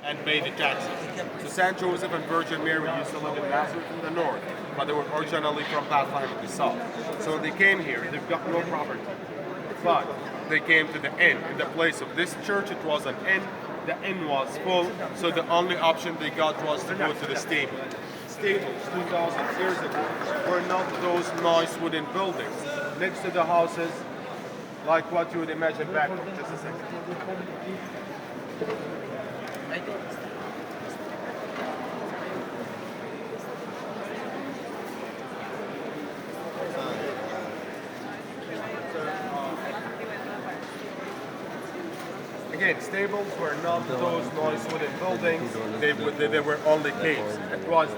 and pay the taxes. So Saint Joseph and Virgin Mary used to live in Nazareth in the north, but they were originally from Bethlehem in the south. So when they came here, they've got no property. But they came to the inn. In the place of this church, it was an inn. The inn was full, so the only option they got was to go to the stable. Stables 2,000 years ago were not those nice wooden buildings next to the houses like what you would imagine back then. Just a second. Again, stables were not those nice wooden buildings. They were only caves. That was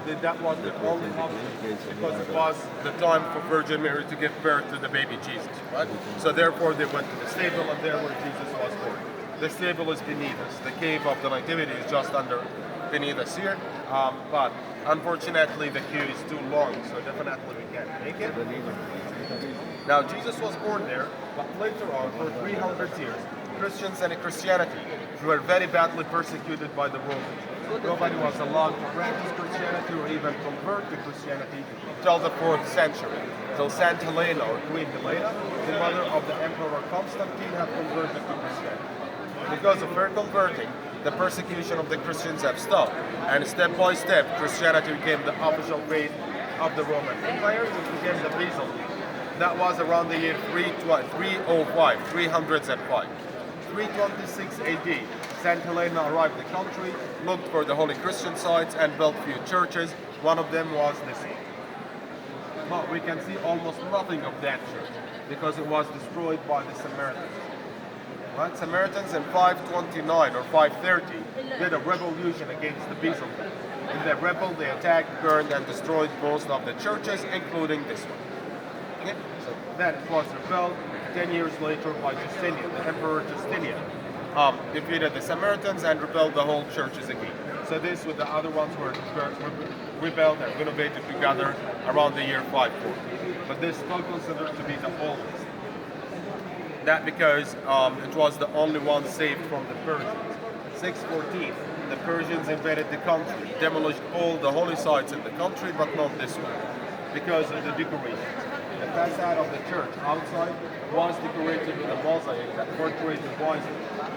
the only option because it was the time for Virgin Mary to give birth to the baby Jesus, right? So therefore they went to the stable, and there where Jesus was born. The stable is beneath us. The cave of the Nativity is just beneath us here. But unfortunately the queue is too long, so definitely we can't make it. Now Jesus was born there, but later on, for 300 years, Christians and Christianity were very badly persecuted by the Romans. Nobody was allowed to practice Christianity or even convert to Christianity until the 4th century, till Saint Helena or Queen Helena, the mother of the Emperor Constantine, had converted to Christianity. Because of her converting, the persecution of the Christians have stopped, and step by step, Christianity became the official faith of the Roman Empire. It became the Byzantine. That was around the year 305. 326 AD, Saint Helena arrived in the country, looked for the holy Christian sites, and built few churches. One of them was this one. But we can see almost nothing of that church because it was destroyed by the Samaritans. Right? Samaritans in 529 or 530 did a revolution against the Byzantines. In their rebel, they attacked, burned, and destroyed most of the churches, including this one. Okay? So then it was repelled 10 years later by Justinian, the Emperor Justinian, defeated the Samaritans and repelled the whole churches again. So this with the other ones were rebelled and renovated together around the year 540. But this is still considered to be the oldest. That because it was the only one saved from the Persians. 614, the Persians invaded the country, demolished all the holy sites in the country, but not this one, because of the decorations. The facade of the church outside was decorated with a mosaic that portrayed the wise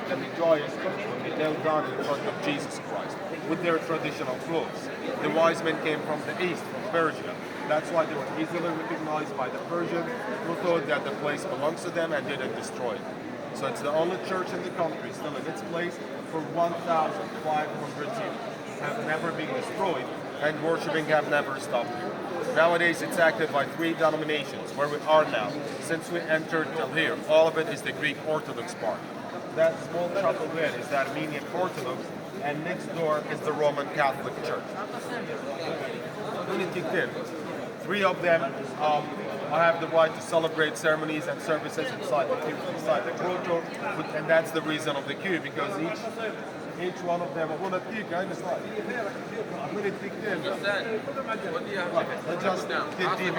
men, the joyous when they knelt down in front of Jesus Christ with their traditional clothes. The wise men came from the east, from Persia. That's why they were easily recognized by the Persians, who thought that the place belongs to them and didn't destroy it. So it's the only church in the country still in its place for 1,500 years. Have never been destroyed, and worshipping have never stopped here. Nowadays it's active by 3 denominations where we are now. Since we entered till here, all of it is the Greek Orthodox part. That small chapel there is the Armenian Orthodox, and next door is the Roman Catholic Church. 3 of them have the right to celebrate ceremonies and services inside the grotto, and that's the reason of the queue, because each one of them just